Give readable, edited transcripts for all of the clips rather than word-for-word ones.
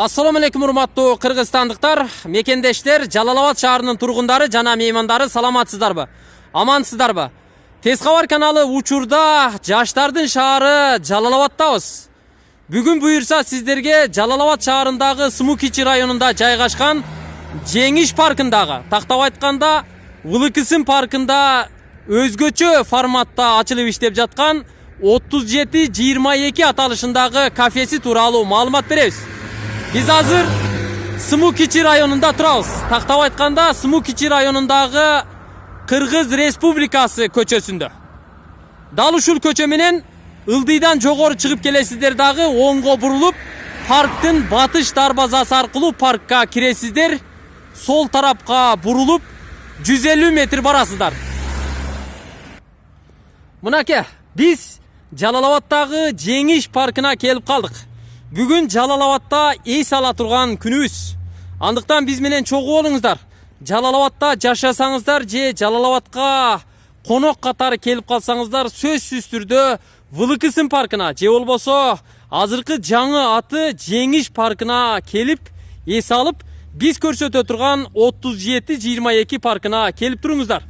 Assalamu alaikum урматтуу кыргызстандыктар, мекендештер, Жалал-Абад шаарынын тургундары жана меймандары саламатсыздарбы? Амансыздарбы? Тез кабар каналы учурда жаштардын шаары Жалал-Абадтабыз. Бүгүн буюрса сиздерге Жалал-Абад шаарындагы Смукичи районунда жайгашкан Жеңиш паркындагы, тактап айтканда Вылыкысын паркында өзгөчө форматта ачылып иштеп жаткан 37-22 аталышындагы кафеси тууралуу маалымат беребиз. Biz hazır Смукичи районунда турабыз. Тактап айтканда Смукичи районундагы Кыргыз Республикасы көчөсүндө. Дал ушул көчө менен ылдыйдан жогору чыгып келесиздер дагы оңго бурулуп, парктын батыш дарбазасы аркылуу паркка киресиздер. Сол тарапка бурулуп 150 метр барасыздар. Мынаке, биз Жалал-Абадтагы Жеңиш паркына келип калдык. Бүгүн Жалал-Абадта эс ала турган күнүбүз. Андыктан биз менен чогуу болуңуздар. Жалал-Абадта жашасаңыздар же Жалал-Абадка конок катары келип калсаңыздар, сөзсүз түрдө Вылыкысын паркына же болбосо азыркы жаңы аты Жеңиш паркына келип эс алып, биз көрсөтө турган 37-22 паркына келип туруңуздар.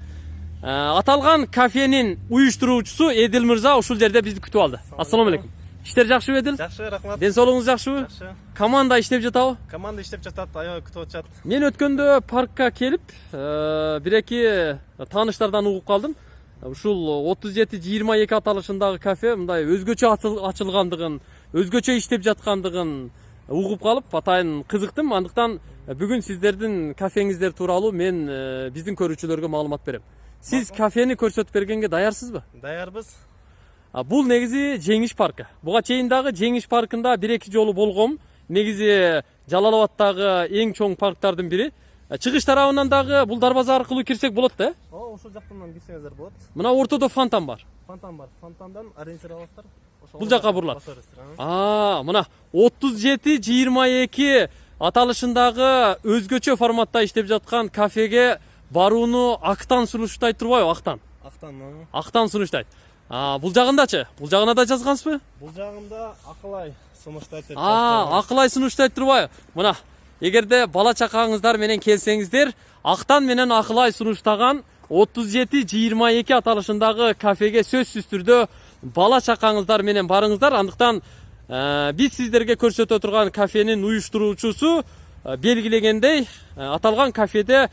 Аталган кафенин уюштуруучусу Эдил мырза ушул жерде бизди күтүп алды. Ассаламу алейкум. Иштер жакшыбы Эдил? Жакшы, рахмат. Ден соолугуңуз жакшыбы? Жакшы. Команда иштеп жатабы? Команда иштеп жатат, аябай күтүп атышат. Мен өткөндө паркка келип, бир-эки тааныштардан угуп калдым. Ушул 37-22 аталышындагы кафе мындай өзгөчө ачылгандыгын, өзгөчө иштеп жаткандыгын угуп калып, атайын кызыктым. Андыктан бүгүн сиздердин кафеңиздер тууралуу мен биздин көрүүчүлөргө маалымат берем. Сиз кафени көрсөтүп бергенге даярсызбы? Даярбыз. Бул негизи Жеңиш паркы. Буга чейин дагы Жеңиш паркында бир-эки жолу болгом. Негизи Жалал-Абадтагы эң чоң парктардын бири. Чыгыш тарабынан дагы бул дарбаза аркылуу кирсек болот да? Ошол жактан кирсеңиздер болот. Мына ортодо фонтан бар. Фонтан бар. Фонтандан ориентир аласыздар. Бул жакка бурулат. Мына 37-22 аталышындагы өзгөчө форматта иштеп жаткан кафеге барууну актан сунуштайт турбайбы? Актан сунуштайт. Бул жагындачы? Бул жагына да жазгансызбы? Бул жагында акылай сунуштайт деп. Акылай сунуштайт турбайбы? Мына, эгерде бала чакаңыздар менен келсеңиздер, актан менен акылай сунуштаган 37-22 аталышындагы кафеге сөзсүз түрдө бала чакаңыздар менен барыңыздар. Андыктан биз сиздерге көрсөтө турган кафенин уюштуруучусу белгилегендей, аталган кафеде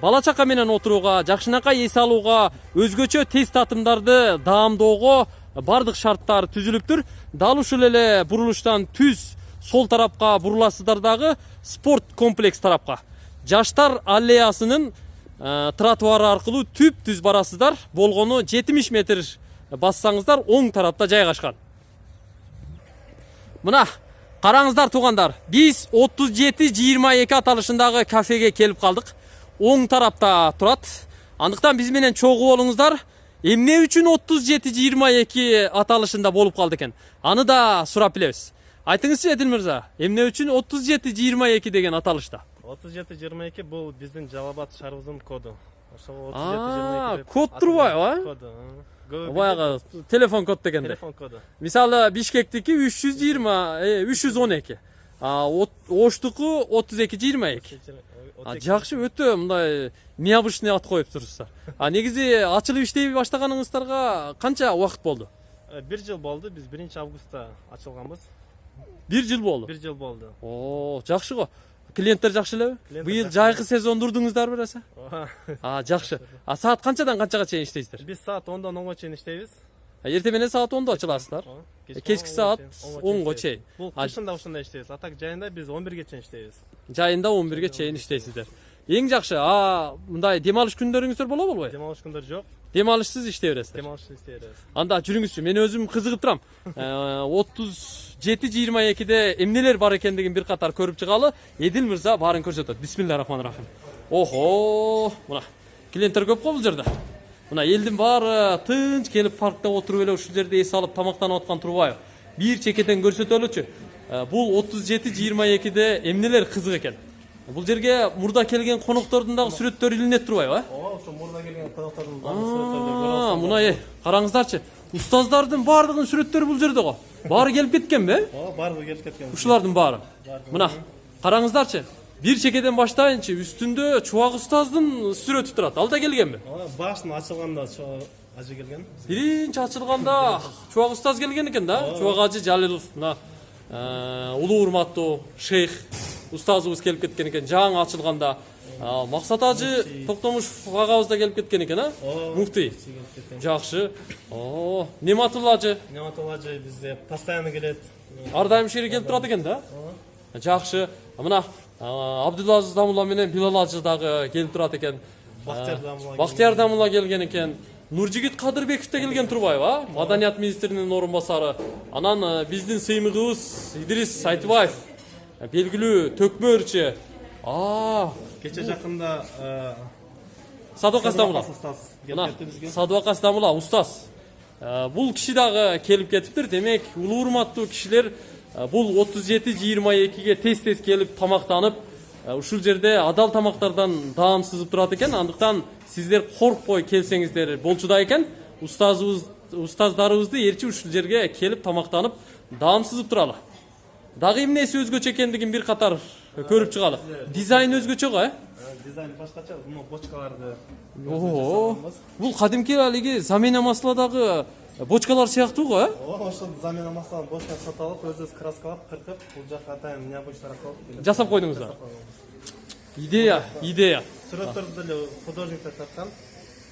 бала чака менен отурууга, жакшынакай эс алууга, өзгөчө тез татымдарды даамдоого бардык шарттар түзүлүптүр. Дал ушул эле бурулуштан түз сол тарапка буруласыздар дагы спорт комплекс тарапка. Жаштар аллеясынын тротуары аркылуу түп-түз барасыздар. Болгону 70 метр бассаңыздар оң тарапта жайгашкан. Мына, караңыздар туугандар, биз 37-22 аталышындагы кафеге келип калдык. Оң тарапта турат. Андыктан биз менен чогуу болуңуздар. Эмне үчүн 37-22 аталышында болуп калды экен? Аны да сурап билебиз. Айтыңызчы Эдил мырза, эмне үчүн 37-22 деген аталышта? 37-22 бул биздин Жалал-Абад шаарыбыздын коду. Ошол 37-22 код турбайбы? Коду. Баягы телефон код дегенде. Телефон коду. Мисалы Бишкектики 312. Оштуку 32-22. Жакшы, өтө мындай необычный ат коюп турсуздар. Негизи ачылып иштей баштаганыңыздарга канча убакыт болду? 1 жыл болду. Биз 1-августта ачылганбыз. 1 жыл болду. 1 жыл болду. Жакшы го. Клиенттер жакшы элеби? Быйыл жайкы сезон дурдуңуздарбы берсе? Жакшы. Саат канчадан канчага чейин иштейсиздер? Биз саат 10дан 10га чейин иштейбиз. Эртең менен саат 10да ачыласыздар. Кечки саат 10га чейин. Бул кышында ушундай иштейбиз. Атак жайында биз 11ге чейин иштейбиз. Жайында 11ге чейин иштейсиздер. Эң жакшы, мындай дем алыш күндөрүңүздөр болобу болбойбу? Дем алыш күндөр жок. Дем алышсыз иштей бересиздер. Дем алышсыз иштей беребиз. Анда жүрүңүзчү, мен өзүм кызыгып турам. 37-22де эмнелер бар экендигин бир катар көрүп чыгалы. Эдил мырза баарын көрсөтөт. Бисмиллахиррахманиррахим. Мына клиенттер көп го бул жерде. Мына элдин баары тынч келип паркта отуруп эле ушул жерде эс алып тамактанып аткан турбайбы? Бир чекеден көрсөтөлүчү. Бул 37-22де эмнелер кызык экен? Бул жерге мурда келген коноктордун дагы сүрөттөрү илинет турбайбы? Ошо мурда келген коноктордун баардык сүрөттөрү көрөсүңүз. Мына караңыздарчы. Устаздардын баардыгынын сүрөттөрү бул жерде го. Баары келип кеткенби? Ооба, баардыгы келип кеткен. Ушулардын баары. Мына караңыздарчы. Бир чекеден баштайынчы үстүндө Чубак устаздын сүрөтү турат. Ал да келгенби? Ооба, башын ачылганда ажы келген. Биринчи ачылганда Чубак устаз келген экен да. Чубак ажы Жалилов мына улуу урматтуу шейх устазыбыз келип кеткен экен. Жаңы ачылганда Максат ажы Токтомушев агабыз да келип кеткен экен, а? Муфтий. Жакшы. Нематулла ажы. Нематулла ажы бизде постоянно келет. Ар дайым шери келип турат экен да. Жакшы. Мына Абдулазиз Дамулла менен Билал ажы дагы келип турат экен. Бактияр Дамулла келген экен. Нуржигит Кадырбеков да келген турбайбы, Маданият министринин орун басары. Анан биздин сыймыгыбыз Идрис Айтыбаев, белгилүү төкмөрчү. Кече жакында Садуакас Дамулла. Садуакас Дамулла устаз. Бул киши дагы келип кетиптир. Демек, улуу урматтуу кишилер бул 37-22-ге тез келип тамактанып, ушул жерде адал тамактардан даам сызып турат экен. Андыктан сиздер коркпой келсеңиздер болчуда экен. Устаздарыбызды эрчи ушул жерге келип тамактанып даам сызып туралы. Дагы эмнеси өзгөчө экендигин бир катар көрүп чыгалы. Дизайн өзгөчө го, Дизайн башкача, мына бочкаларды. Бул кадимки алиги замена масладагы бочкалар сыяктуу го, Ошол замена масланы бочка сатып алып, өзүбүз краскалап, кыркып, бул жака атайын необычный кылып жасап койдуңуздар. Идея. Сүрөттөрдү деле художниктер тарткан.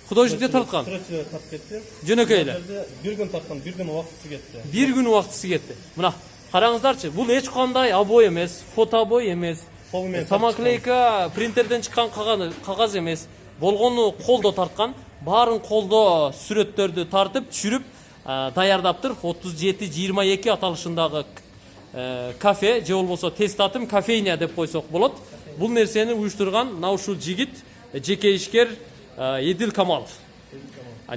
Художниктер тарткан. Сүрөтчүлөр тартып кетти. Жөнөкөй эле. Бир күн тарткан, бир күн убактысы кетти. Бир күн убактысы кетти. Мына караңыздарчы, бул эч кандай обой эмес, фото обой эмес, самоклейка, принтерден чыккан кагаз эмес. Болгону колдо тарткан. Баарын колдо сүрөттөрдү тартып, түшүрүп даярдаптыр. 37-22 аталышындагы кафе же болбосо тестатым кофейня деп койсок болот. Бул нерсени уюштурган мына ушул жигит, жеке ишкер Эдил Камалов.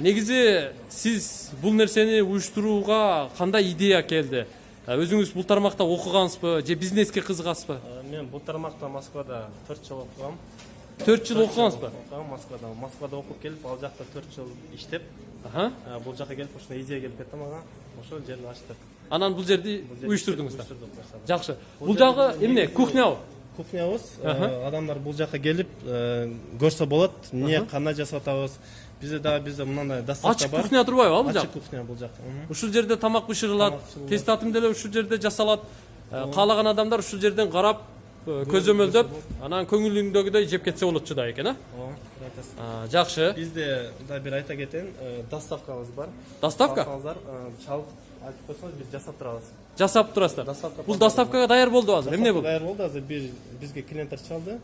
Негизи сиз бул нерсени уюштурууга кандай идея келди? Өзүңүз бул тармакта окугансызбы же бизнеске кызыгасызбы? Мен бул тармакта Москвада 4 жыл окугам. 4 жыл окугансызбы? Москвада окуп келип, ал жакта 4 жыл иштеп, бул жака келип, ушуна идея келип кетти мага. Ошол жерди ачтык. Анан бул жерди уюштурдуңуздар. Жакшы. Бул жагы эмне? Кухнябы? Кухнябыз. Адамдар бул жака келип, көрсө болот, эмне кандай жасап атабыз. Бизде мындай доставка бар. Ачык кухня турбайбы бул жак? Ачык кухня бул жак. Ушул жерде тамак бышырылат, тестатым деле ушул жерде жасалат. Каалаган адамдар ушул жерден карап, көзөмөлдөп, анан көңүлүңдөгүдөй жеп кетсе болотчу да экен, Жакшы. Бизде да бир айта кетейин, доставкабыз бар. Доставка? Чалып айтып койсоңуз, биз жасап турабыз. Жасап турасыздар. Бул доставкага даяр болду азыр. Эмне бул? Даяр болду, азыр бизге клиенттер чалды.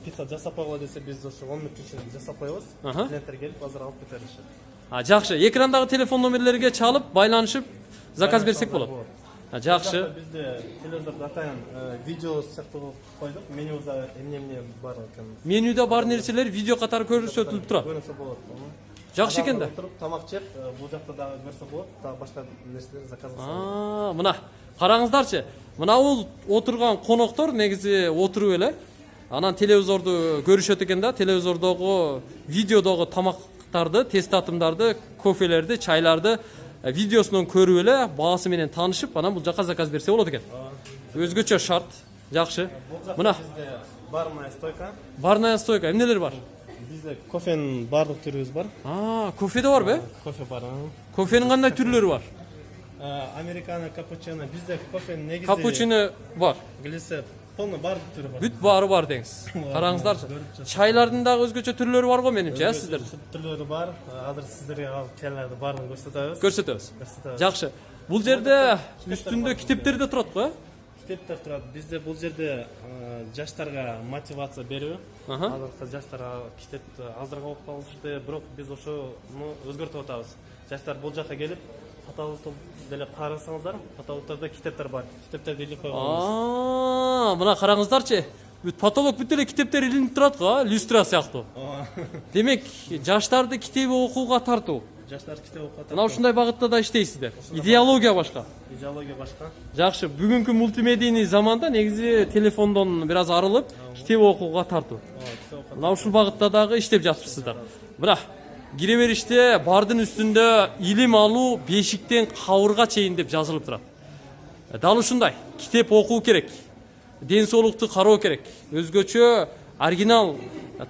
Пицца жасап койгула десе, биз ошо 10 мүнөт ичинде жасап коебуз. Клиенттер келип азыр алып кетишет. Жакшы. Экрандагы телефон номерлерге чалып, байланышып, заказ берсек болот. Жакшы. Бизде телевизордо атайын видео сыяктуу койдук. Менюда эмне бар экен. Менюда бар нерселер видео катары көрсөтүлүп турат. Көрсө болот. Жакшы экен да. Туруп тамак жеп, бул жакта дагы көрсө болот. Дагы башка нерселер заказ Мына караңыздарчы. Мына бул отурган коноктор негизи отуруп эле анан телевизорду көрүшөт экен да. Телевизордогу видеодогу тамактарды, тестатымдарды, кофелерди, чайларды видеосунан көрүп эле баасы менен таанышып, анан бул жака заказ берсе болот экен. Өзгөчө шарт. Жакшы. Мына барная стойка. Барная стойка. Эмнелер бар? Бизде кофенин бардык түрүбүз бар. Кофе да барбы? Кофе бар. Кофенин кандай түрлөрү бар? Американо, капучино. Бизде кофенин негизи Капучино бар. Глисеп, полный бардык түрү бар. Бүт баары бар деңиз. Караңыздарчы. Чайлардын дагы өзгөчө түрлөрү бар го менимче, сиздер? Түрлөрү бар. Азыр сиздерге алып чайларды баарын көрсөтөбүз. Жакшы. Бул жерде үстүндө китептер да турат го, Китептер турат. Бизде бул жерде жаштарга мотивация берүү. Азыркы жаштарга китепти азыркы окуп калышты, бирок биз ошону өзгөртүп атабыз. Жаштар бул жака келип, каталогду деле карасаңыздар, каталогдордо китептер бар. Китептерди илип койгонбуз. Мына караңыздарчы. Бүт потолок бүт эле китептер илинип турат го, люстра сыяктуу. Демек, жаштарды китеп окууга тартуу. Жаштар китеп окуп атат. Мына ушундай багытта да иштейсиздер. Идеология башка. Идеология башка. Жакшы, бүгүнкү мультимедийный заманда негизи телефондон бир аз арылып, китеп окууга тартуу. Мына ушул багытта дагы иштеп жатыпсыздар. Мына кире бериште бардын үстүндө илим алуу бешиктен кабырга чейин деп жазылып турат. Дал ушундай китеп окуу керек, ден соолукту кароо керек, өзгөчө оригинал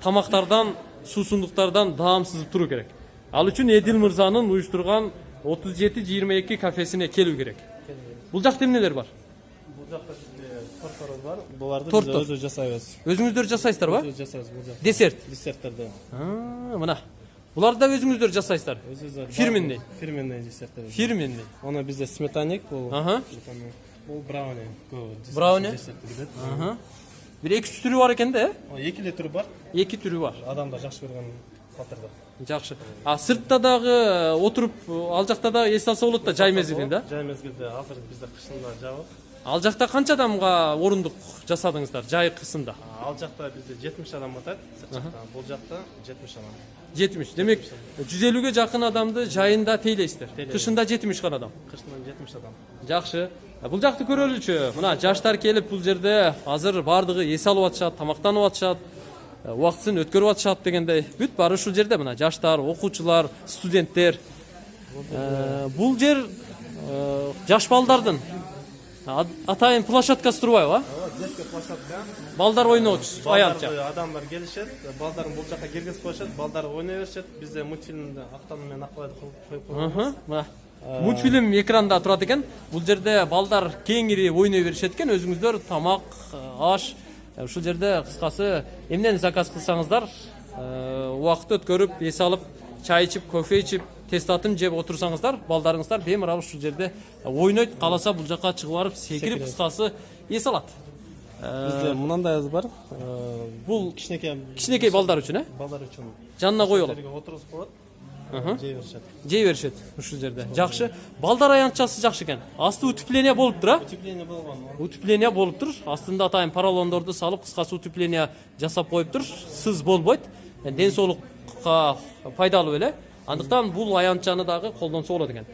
тамактардан, суусундуктардан даамсызып туруу керек. Ал үчүн Эдил мырзанын уюштурган 37-22 кафесине келүү керек. Бул жакта эмнелер бар? Бул жакта торттор бар. Буларды Торттор. биз өзү жасайбыз. Өзүңүздөр жасайсыздар ба? Өзү жасайбыз бул жакта. Десерт. Десерттерди. Мына. Буларды да өзүңүздөр жасайсыздар. Фирменный. Фирменный десерттер. Фирменный. Аны бизде сметаник, бул. Ага. Бул брауни. Брауни. Ага. Бир 2-3 түрү бар экен да, Эки эле түрү бар. 2 түрү бар. Адамдар жакшы көргөн катарда. Жакшы. Сыртта дагы отуруп ал жакта да эс алса болот да, жай мезгилинде, да? Жай мезгилде азыр бизде кышында жабык. Ал жакта канча адамга орундук жасадыңыздар жай кысымда? Ал жакта бизде 70 адам атат, сырт жакта. Бул жакта 70 адам. 70. Демек 150ге жакын адамды жайында тейлейсиздер. Кышында 70 гана адам. Кышында 70 адам. Жакшы. Бул жакты көрөлүчү. Мына жаштар келип бул жерде азыр бардыгы эс алып атышат, тамактанып атышат, убактысын өткөрүп атышат дегендей. Бүт баары ушул жерде мына жаштар, окуучулар, студенттер. Бул жер жаш балдардын атайын площадкасы турбайбы? Детский площадка. Балдар ойночу, аянтча. Адамдар келишет, балдарын бул жака киргизип коюшат, балдар ойной беришет. Бизде мультфильмди актан менен акылайды коюп коебуз. Мына мультфильм экранда турат экен. Бул жерде балдар кеңири ойной беришет экен. Өзүңүздөр тамак, аш ушул жерде кыскасы эмнени заказ кылсаңыздар, убакыт өткөрүп, эс алып, чай ичип, кофе ичип, тестатын жеп отурсаңыздар, балдарыңыздар бемарал ушул жерде ойнойт, кааласа бул жака чыгып барып, секирип кыскасы эс алат. Бизде мынандай бар. Бул кичинекей балдар үчүн, балдар үчүн. Жанына коюлат. Жерге отургузуп коет. Жей беришет. Жей беришет ушул жерде. Жакшы. Балдар аянтчасы жакшы экен. Асты утепление болуптур, а? Утепление болгон. Утепление болуптур. Астында атайын поролондорду салып, кыскасы утепление жасап коюптур. Сыз болбойт. Ден соолукка пайдалуу эле. Андыктан бул аянтчаны дагы колдонсо болот экен.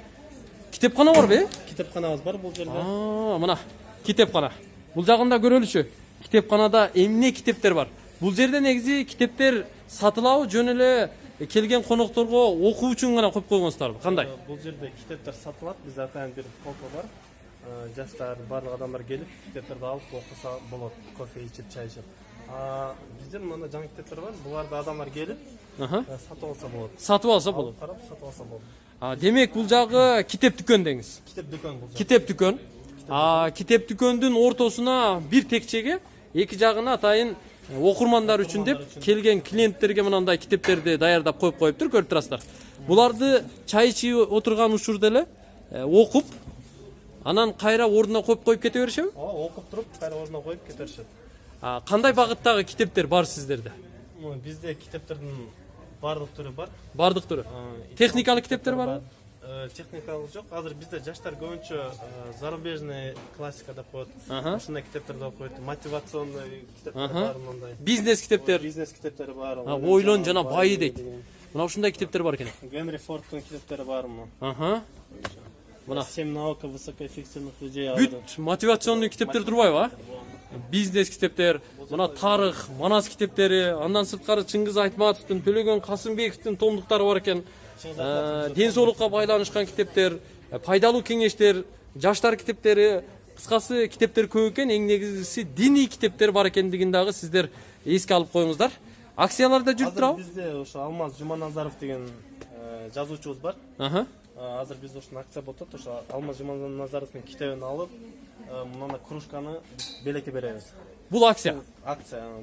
Китепкана барбы? Китепканабыз бар бул жерде. Мына китепкана. Бул жагында көрөлүчү. Китепканада эмне китептер бар? Бул жерде негизи китептер сатылабы, жөн эле келген конокторго окуу үчүн гана коюп койгонсуздарбы? Кандай? Бул жерде китептер сатылат. Бизде атайын бир полка бар. Жаштар, барлык адамдар келип, китептерди алып окуса болот. Кофе ичип, чай ичип. Бизде мындай жаңы китептер бар. Буларды адамдар келип, сатып алса болот. Сатып алса болот. Карап сатып алса болот. Демек бул жагы китеп дүкөн деңиз. Китеп дүкөн бул. Китеп дүкөн. Китеп дүкөндүн ортосуна бир текчеге эки жагына атайын окурмандар үчүн деп келген клиенттерге мынандай китептерди даярдап коюптур, көрүп турасыздар. Буларды чай ичип отурган учурда эле окуп, анан кайра ордуна коюп кете беришеби? Окуп туруп, кайра ордуна коюп кете беришет. Кандай багыттагы китептер бар сиздерде? Бизде китептердин бардык түрү бар. Бардык түрү. Техникалык китептер барбы? Техникалык жок. Азыр бизде жаштар көбүнчө зарубежный классика деп коет. Ушундай китептерди окуйт. Мотивационный китептер бар мындай. Бизнес китептер. Бизнес китептери бар. Ойлон жана байы дейт. Мына ушундай китептер бар экен. Генри Фордтун китептери бар мына. Мына 7 наука высокоэффективных людей. Бүт мотивационный китептер турбайбы? Бизнес китептер, мына тарых, манас китептери, андан сырткары Чыңгыз Айтматовдун, Төлөгөн Касымбековдун томдуктары бар экен. Ден соолукка байланышкан китептер, пайдалуу кеңештер, жаштар китептери, кыскасы китептер көп экен. Эң негизгиси диний китептер бар экендигин дагы сиздер эске алып коюңуздар. Акцияларда жүрүп турабы? Бизде ошо Алмаз Жуманазаров деген жазуучубуз бар. Азыр бизде ушул акция болуп атат. Ошо Алмаз Жуманазаровдун китебин алып, мына кружканы белекке беребиз. Бул акция.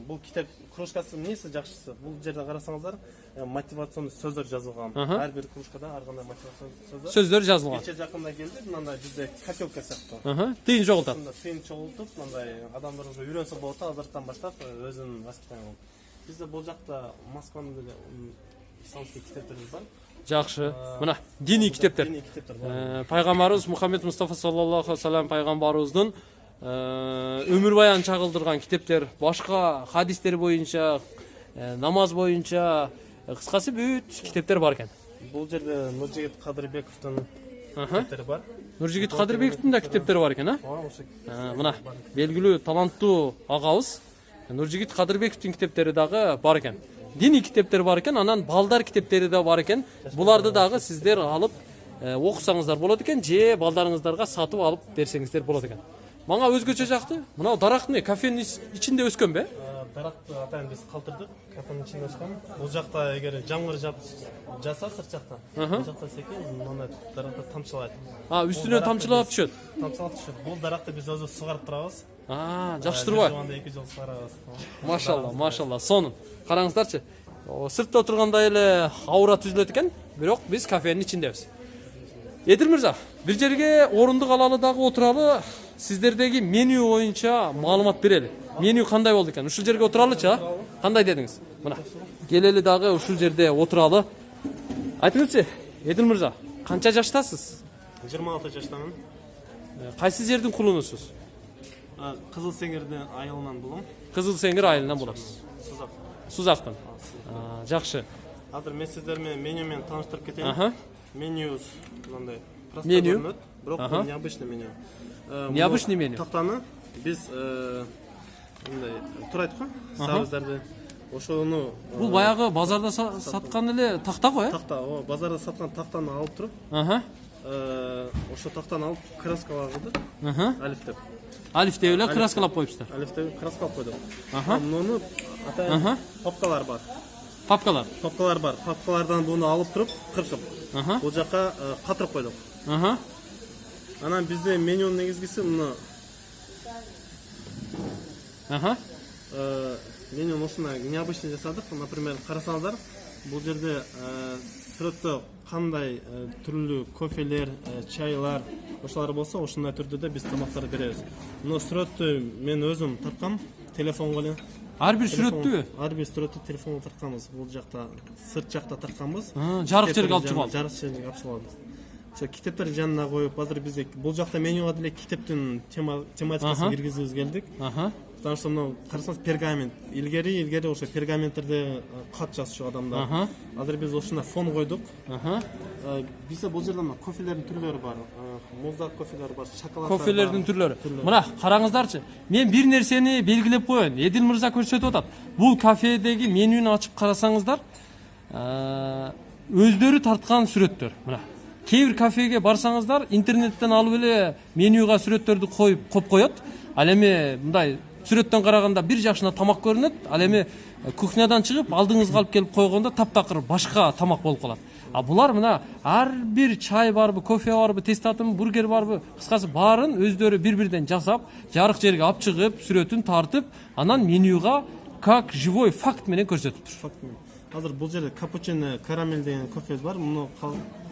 Бул китеп кружкасы эмнеси жакшысы? Бул жерде карасаңыздар, мотивационный сөздөр жазылган. Ар бир кружкада ар кандай мотивационный сөздөр жазылган. Кече жакында келди, мындай бизде котелка сыяктуу. Тыйын жогултат. Тыйын чогултуп, мындай адамдар уже үйрөнсө болот, азыртан баштап өзүн воспитание. Бизде бул жакта Москванын деле исламский китептерибиз бар. Жакшы. Мына диний китептер. Пайгамбарыбыз Мухаммед Мустафа саллаллаху алейхи ва саллям пайгамбарыбыздын өмүр баян чагылдырган китептер, башка хадистер боюнча, намаз боюнча, кыскасы бүт китептер бар экен. Бул жерде Нуржигит Кадырбековдун китептери бар. Нуржигит Кадырбековдун да китептери бар экен, Мына белгилүү таланттуу агабыз Нуржигит Кадырбековдун китептери дагы бар экен. диний китептер бар экен, анан балдар китептери да бар экен. Буларды дагы сиздер алып окусаңыздар болот экен, же балдарыңыздарга сатып алып берсеңиздер болот экен. Мага өзгөчө жакты. Мына дарак эмне? Кафенин ичинде өскөн бе? Даракты атайын биз калтырдык. Кафенин ичинде өскөн. Бул жакта эгер жамгыр жаса сырт жакта, бул жакта секен мына даракты тамчылайт. Үстүнө тамчылап түшөт. Тамчылап түшөт. Бул даракты биз өзүбүз сугарып турабыз. Жакшы турбайбы? Жаманда 2 жыл сугарабыз. Машалла, машалла. Сонун. Караңыздарчы. Сыртта отурганда эле аура түзүлөт экен, бирок биз кафенин ичиндебиз. Эдил мырза, бир жерге орундук алалы дагы отуралы, сиздердеги меню боюнча маалымат берели. Меню кандай болду экен? Ушул жерге отуралычы? Кандай дедиңиз? Мына. Келели дагы ушул жерде отуралы. Айтыңызчы, Эдил мырза, канча жаштасыз? 26 жаштамын. Кайсы жердин кулунусуз? Кызыл Сеңирдин айылынан булам. Кызыл Сеңир айылынан болосуз. Сузак. Сузактан. Жакшы. Азыр мен сиздер менен меню менен тааныштырып кетейин. Меню мындай просто Меню? көрүнөт, бирок бул необычный меню. Необычный меню. Тактаны биз мындай турайт го, сабыздарды. Ошону Бул баягы базарда саткан эле такта го, такта, базарда саткан тактаны алып туруп, ошо тактаны алып краскалагыдык. Алифтеп. Алифтеп эле краскалап коюпсуздар. Алифтеп краскалап койдук. Муну атайын папкалар бар. Папкалар. Папкалар бар. Папкалардан буну алып туруп, кыркып, бул жака катырып койдук. Анан бизде менюнун негизгиси муну. Меню ушундай необычный жасадык. Например, карасаңыздар, бул жерде сүрөттө кандай түрлүү кофелер, чайлар, ошолар болсо, ошондой түрдө биз тамактарды беребиз. Мына сүрөттү мен өзүм тарткам, телефонго эле. Ар бир сүрөттүбү? Ар бир сүрөттү телефонго тартканбыз. Бул жакта, сырт жакта тартканбыз. Жарык жерге алып чыгып алдык. Жарык жерге алып чыгып алдык. Ошо китептерди жанына коюп, азыр бизде бул жакта менюга деле китептин тематикасын киргизип келдик. Потому что мына карасаңыз пергамент. Илгери ошо пергаменттерде кат жазчу адамдар. Азыр биз ошондой фон койдук. Бизде бул жерде кофелердин түрлөрү бар. Муздак кофелер бар, шоколад. Кофелердин түрлөрү. Мына караңыздарчы. Мен бир нерсени белгилеп коеюн. Эдил мырза көрсөтүп атат. Бул кафедеги менюну ачып карасаңыздар, өздөрү тарткан сүрөттөр. Мына кээ бир кафеге барсаңыздар, интернеттен алып эле менюга сүрөттөрдү коюп коет. Ал эми мындай сүрөттөн караганда бир жакшына тамак көрүнөт. Ал эми кухнядан чыгып алдыңызга алып келип койгондо таптакыр башка тамак болуп калат. Булар мына ар бир чай барбы, кофе барбы, тестатым, бургер барбы, кыскасы баарын өздөрү бир-бирден жасап, жарык жерге алып чыгып, сүрөтүн тартып, анан менюга как живой факт менен көрсөтүп тур. Азыр бул жерде капучино, карамель деген кофе бар. Муну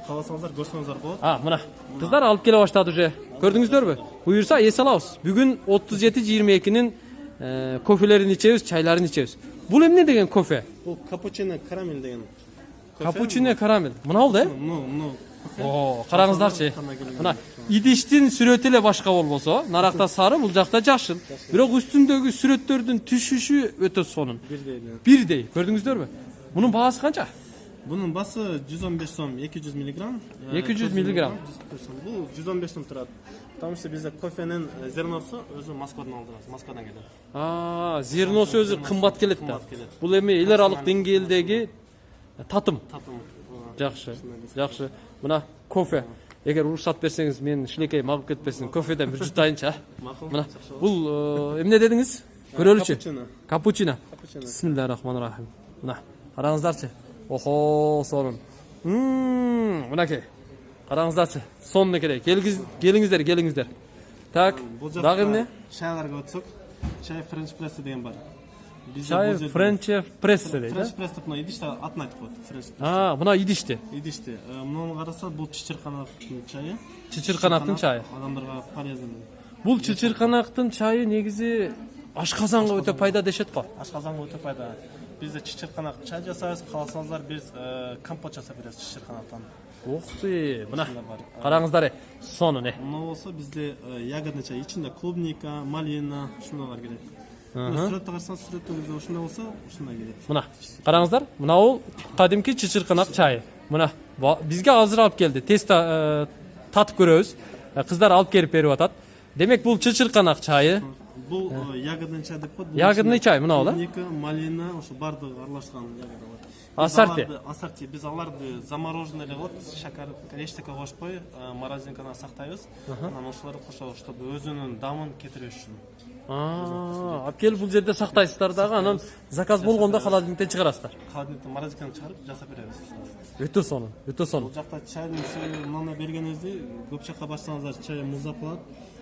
кааласаңыздар, көрсөңүздөр болот. Мына кыздар алып келе баштады уже. Көрдүңүздөрбү? Буюрса эс алабыз. Бүгүн 37-22-нин кофелерин ичебиз, чайларын ичебиз. Бул эмне деген кофе? Бул капучино, карамель деген. Капучино, карамель. Мынау да? Муну. Караңыздарчы. Мына идиштин сүрөтү эле башка болбосо, наракта сары, бул жакта жашыл. Бирок үстүндөгү сүрөттөрдүн түшүшү өтө сонун. Бирдей. Көрдүңүздөрбү? Мунун баасы канча? Bunun bası 115 som, 200 mg. 200 mg. Bu 115 som turadi. Потому что bizde kofenin zernosu özü Moskvadan aldırız. Moskvadan gelir. Zernosu özü kımbat kelet da. Bul эми эл аралык деңгээлдеги татым. Жакшы. Жакшы. Мына кофе. Эгер уруксат берсеңиз, мен шилекей магып кетпесин, кофеден бир жутайынчы. Мына бул эмне дедиңиз? Көрөлүчү. Капучино. Бисмиллахиррахманиррахим. Мына караңыздарчы. Охо, сонун. Мынакей. Караңыздарчы. Сонун керек. Келиңиздер. Так, дагы эмне? Чайларга өтсөк, чай French press деген бар. Чай French press дейт. French press деп мына идиште атын айтып коет. French press. Мына идиште. Идиште. Муну караса бул чычырканактын чайы. Чычырканактын чайы. Адамдарга полезный. Бул чычырканактын чайы негизи ашказанга өтө пайда дешет го. Ашказанга өтө пайда. Bizde çiçirkanak çay жасайбыз, кааласаңыздар biz компот жасап беребиз чичирканактан. Ух ты, мына караңыздар, сонун. Мына болсо bizde ягодный чай, ичинде клубника, малина, ушундайлар келет. Сүрөттө карасаңыз, сүрөттөгүздө ушундай болсо, ушундай келет. Мына караңыздар, мына бул кадимки чичирканак чайы. Мына бизге азыр алып келди. Теста татып көрөбүз. Кыздар алып келип берип атат. Демек бул чычырканак чайы. Бул ягодный чай деп коет. Ягодный чай мына да? Клубника, малина, ошо бардыгы аралашкан ягодалар. Ассорти. Ассорти. Біз аларды замороженный эле коет, шакар эчтеке кошпой, морозилкада сактайбыз. Анан ошолорду кошобуз, чтобы өзүнүн дамын кетириш үчүн. Алып келип бул жерде сактайсыздар дагы, анан заказ болгондо холодильниктен чыгарасыздар. Холодильниктен морозилкадан чыгарып жасап беребиз. Өтө сонун, өтө сонун. Бул жакта чайдын мындай бергенибизде көп жакка барсаңыздар чай музап калат.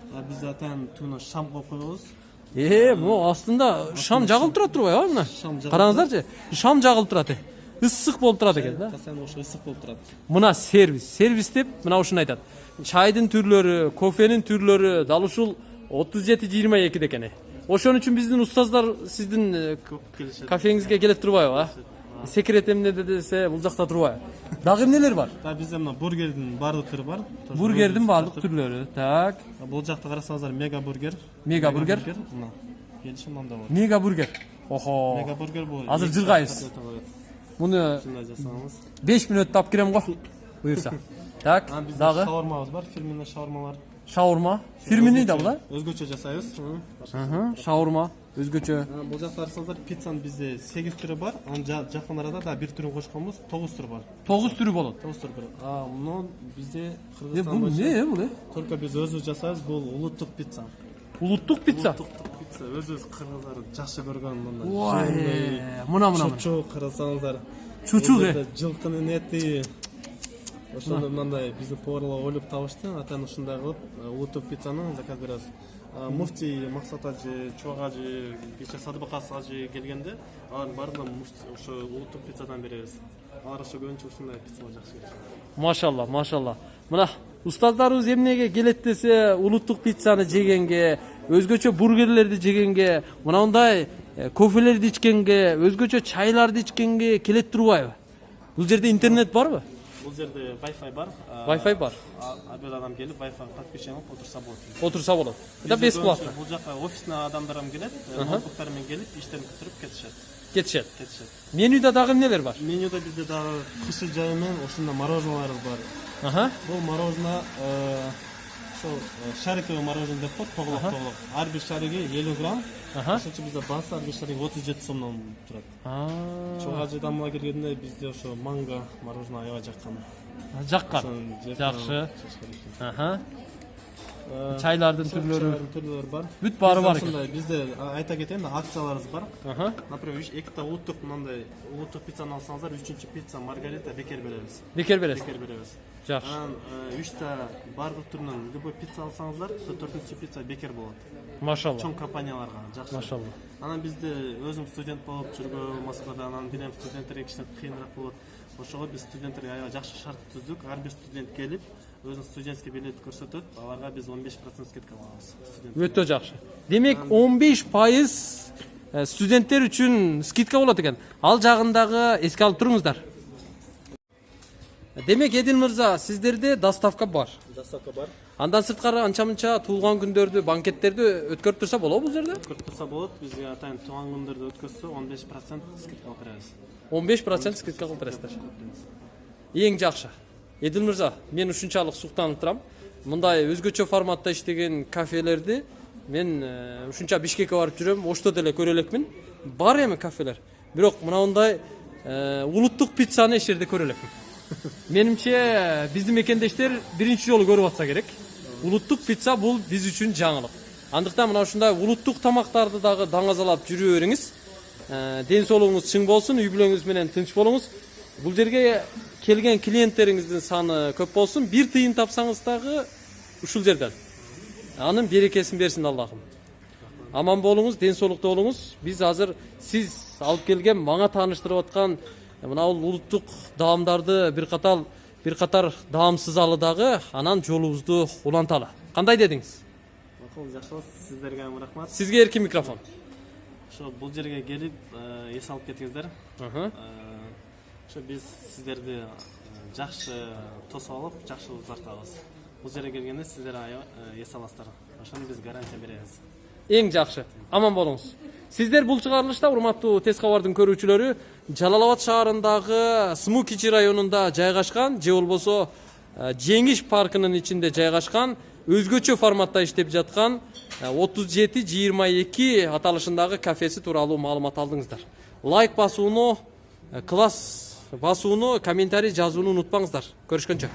Биз атан түнү шам коюп коебуз. Могу астында шам жагылып турат турбайбы мына? Шам жагылып. Караңыздарчы, шам жагылып турат. Ысык болуп турат экен да. Постоянно ошо ысык болуп турат. Мына сервис. Сервис деп мына ушуну айтат. Чайдын түрлөрү, кофенин түрлөрү дал ушул 37-22 экен. Ошон үчүн биздин устаздар сиздин кафеңизге келип турбайбы? Секрет эмне десе бул жакта турбайбы? Дагы эмнелер бар? Бизде мына бургердин баардык түрү бар. Бургердин баардык түрлөрү. Так. Бул жакта карасаңыздар мега бургер. Мега бургер. Мына. Келишим мында бар. Мега бургер. Охо. Мега бургер бул. Азыр жыргайбыз. Муну Шундай жасаңыз. 5 мүнөттө алып келем го. Буюрса. Так, Бизде дагы шаурмабыз бар, фирменный шаурмалар. шаурма. Фирменный да бул? Өзгөчө жасайбыз. Шаурма өзгөчө. Бул жакта карасаңыздар пиццанын бизде 8 түрү бар. Анын жакын арада да бир түрүн кошконбуз, 9 түр бар. 9 түрү болот. 9 түр бар. Муну бизде Бул Кыргызстанда эмне бул? только биз өзүбүз жасайбыз. Бул улуттук пицца. Улуттук пицца. Пицца өзүбүз кыргыздар жакшы көргөн мындай. Ой, мына. Чучу карасаңыздар. Чучук. Жылкынын эти. Ошондо мындай биздин поварлар ойлоп табышты. Атан ушундай кылып улуттук пиццаны заказ беребиз. Муфтий Максат ажы, Чубак ажы, кече Садыбакас ажы келгенде, алардын баардыгына ошо улуттук пиццадан беребиз. Алар ошо көбүнчө ушундай пиццаны жакшы көрүшөт. Машалла, машалла. Мына устаздарыбыз эмнеге келет десе, улуттук пиццаны жегенге, өзгөчө бургерлерди жегенге, мындай кофелерди ичкенге, өзгөчө чайларды ичкенге келет турбайбы? Бул жерде интернет барбы? Бул жерде Wi-Fi бар. Wi-Fi бар. Абел адам келип Wi-Fi подключение кылып отырса болот. Отурса болот. Это бесплатно. Бул жака офисный адамдарым келет, ноутбуктар менен келип, иштерин бүтүрүп кетишет. Кетишет. Кетишет. Менюда дагы эмнелер бар? Менюда бизде дагы кышыл жайы менен ошондой мороженалар бар. Бул мороженое ошо шариковый мороженое деп коет, тоглок. Ар бир шариги 50 грамм. Ошончо бизде басы ар бир шариги 37 сомдон турат. Чогажы дамыга киргенде бизде ошо манго мороженое аябай жаккан. Жаккан. Жакшы. Чайлардын түрлөрү бар. Бүт баары бар экен. Ошондой бизде айта кетейин да акцияларыбыз бар. Например, экита улуттук мындай улуттук пиццаны алсаңыздар, 3-чү пицца маргарита бекер беребиз. Бекер бересиз. Бекер беребиз. Жакшы. Анан 3та бардык түрүнөн любой пицца алсаңыздар, 4-чү пицца бекер болот. Машалла. Чоң компанияларга жакшы. Машалла. Анан бизде өзүм студент болуп жүргөм Москвада, анан билем студенттерге кичине кыйыныраак болот. Ошого биз студенттерге аябай жакшы шарт түздүк. Ар бир студент келип, өзүнүн студентский билет көрсөтөт. Аларга биз 15% скидка алабыз. Өтө жакшы. Демек 15% студенттер үчүн скидка болот экен. Ал жагындагы эске алып туруңуздар. Демек Эдил мырза, сиздерде доставка бар. Доставка бар. Андан сырткары анча-мынча туулган күндөрдү, банкеттерди өткөрүп турса болобу бул жерде? Өткөрүп турса болот. Бизге атайын туулган күндөрдү өткөзсө 15% скидка алып беребиз. 15% скидка кылып бересиздер. Эң жакшы. Эдил мырза, мен ушунчалык суктанып турам. Мындай өзгөчө форматта иштеген кафелерди мен ушунча Бишкекке барып жүрөм, ошто деле көрө элекмин. Бар эми кафелер. Бирок мындай улуттук пиццаны эч жерде көрө элекмин. Менимче биздин мекендештер биринчи жолу көрүп атса керек. Улуттук пицца бул биз үчүн жаңылык. Андыктан мына ушундай улуттук тамактарды дагы даңазалап жүрө бериңиз. Ден соолугуңуз чың болсун, үй бүлөңүз менен тынч болуңуз. Бул жерге келген клиенттериңиздин саны көп болсун. Бир тыйын тапсаңыз дагы ушул жерден. Анын берекесин берсин Аллахым. Аман болуңуз, ден соолукта болуңуз. Биз азыр сиз алып келген, мага тааныштырып аткан мына улуттук даамдарды бир катар даамсыз алы дагы анан жолубузду уланталы. Кандай дедиңиз? Макул, жакшы. Сиздерге рахмат. Сизге эркин микрофон. Ошо бул жерге келип эс алып кетиңиздер. Ошо биз сиздерди жакшы тосуп алып, жакшы узартабыз. Бул жерге келгенде сиздер эс аласыздар. Ошону биз гарантия беребиз. Эң жакшы. Аман болуңуз. Сиздер бул чыгарылышта урматтуу Тез кабардын көрүүчүлөрү Жалал Абад шаарындагы Смукичи районунда жайгашкан, же болбосо Жеңиш паркынын ичинде жайгашкан өзгөчө форматта иштеп жаткан 37-22 аталышындагы кафеси тууралуу маалымат алдыңыздар. Лайк басууну, класс басууну, комментарий жазууну унутпаңыздар. Көрүшкөнчө.